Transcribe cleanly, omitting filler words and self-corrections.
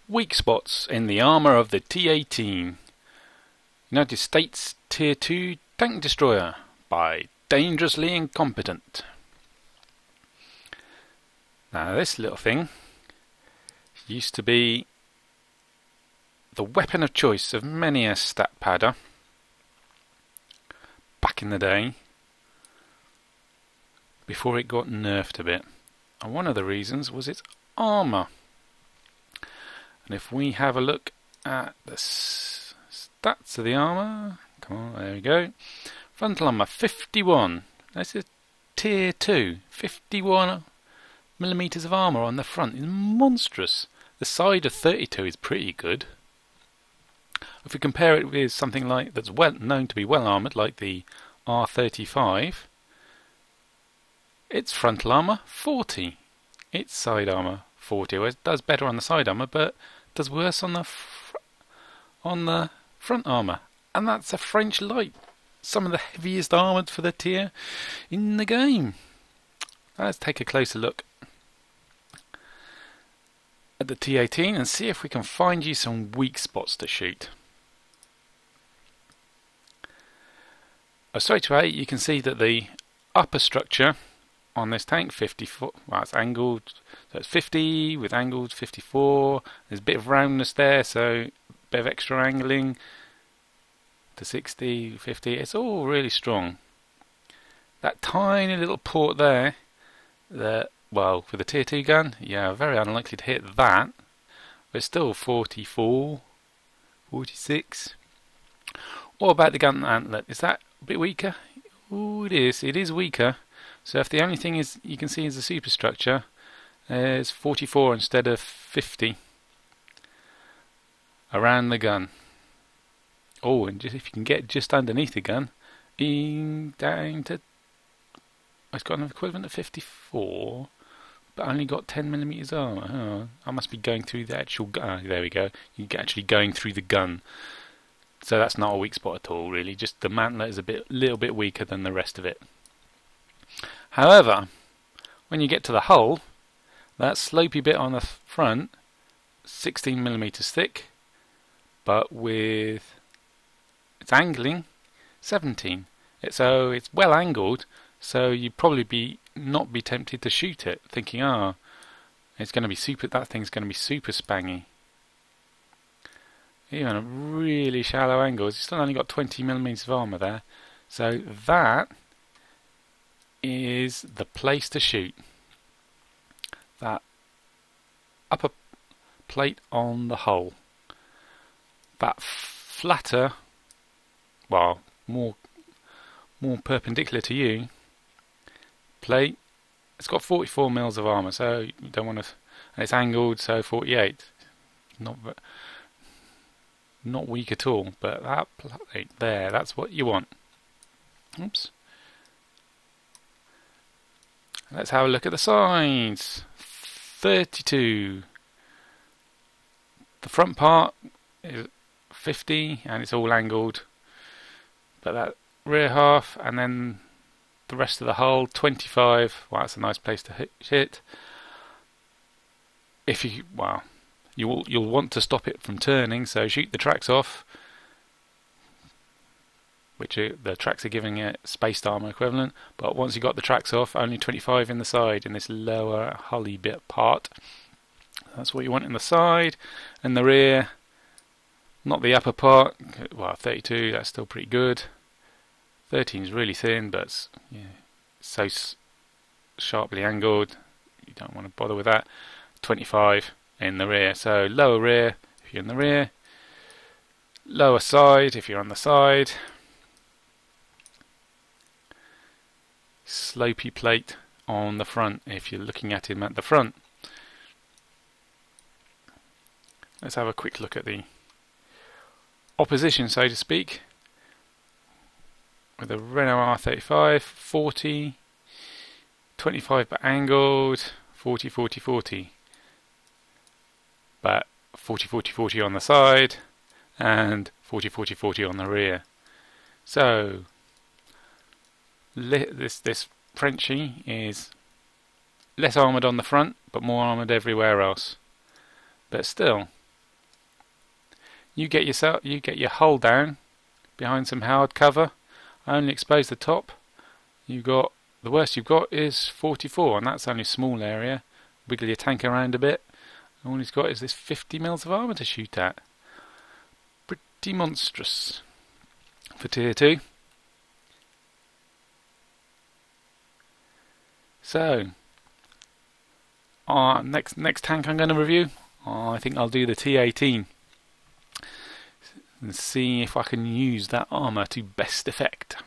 Weak spots in the armour of the T18. United States Tier 2 Tank Destroyer by Dangerously Incompetent. Now this little thing used to be the weapon of choice of many a stat padder back in the day before it got nerfed a bit. And one of the reasons was its armour. And if we have a look at the stats of the armour, come on, there we go. Frontal armour 51. That's a tier 2. 51 millimeters of armour on the front is monstrous. The side of 32 is pretty good. If we compare it with something like that's well known to be well armoured, like the R35, its frontal armour 40. Its side armour 40. Well, it does better on the side armour, but does worse on the front armour. And that's a French light. Some of the heaviest armoured for the tier in the game. Let's take a closer look at the T18 and see if we can find you some weak spots to shoot. Straight away you can see that the upper structure on this tank, 54, well it's angled, so it's 50 with angled 54, there's a bit of roundness there, so a bit of extra angling to 60, 50, it's all really strong. That tiny little port there, well, for the tier 2 gun, yeah, very unlikely to hit that, but it's still 44, 46. What about the gun antlet? Is that a bit weaker? Oh, it is weaker. So if the only thing is you can see is the superstructure, it's 44 instead of 50 around the gun. Oh, and just if you can get just underneath the gun, down to, it's got an equivalent of 54, but only got 10 millimeters armor. Oh, I must be going through the actual gun. There we go. You're actually going through the gun. So that's not a weak spot at all, really. Just the mantlet is little bit weaker than the rest of it. However, when you get to the hull, that slopey bit on the front, 16 millimeters thick, but with its angling, 17. So it's well angled, so you'd probably not be tempted to shoot it, thinking, it's going to be super. That thing's going to be super spangy. Even at really shallow angles, you've still only got 20 millimeters of armor there, so that is the place to shoot. That upper plate on the hull, that flatter, well, more perpendicular to you plate, it's got 44 mils of armor, so you don't want to, and it's angled, so 48. Not weak at all, but that plate there, that's what you want. Oops. Let's have a look at the sides. 32. The front part is 50 and it's all angled, but that rear half and then the rest of the hull 25. Well, that's a nice place to hit. If you, well, you'll want to stop it from turning, so shoot the tracks off, which the tracks are giving it spaced armor equivalent, but once you got the tracks off, only 25 in the side in this lower hully bit part. That's what you want in the side, and the rear, not the upper part. Well, 32, that's still pretty good. 13 is really thin, but yeah, so sharply angled, you don't want to bother with that. 25 in the rear, so lower rear if you're in the rear, lower side if you're on the side. Slopey plate on the front if you're looking at him at the front. Let's have a quick look at the opposition, so to speak, with the Renault R35, 40, 25 but angled, 40, 40, 40, but 40, 40, 40 on the side, and 40, 40, 40 on the rear. So this Frenchie is less armoured on the front, but more armoured everywhere else. But still, You get your hull down behind some hard cover. I only expose the top. The worst you've got is 44, and that's only a small area. Wiggle your tank around a bit. All he's got is this 50 mils of armour to shoot at. Pretty monstrous for tier 2. So, next tank I'm going to review, I think I'll do the T18 and see if I can use that armour to best effect.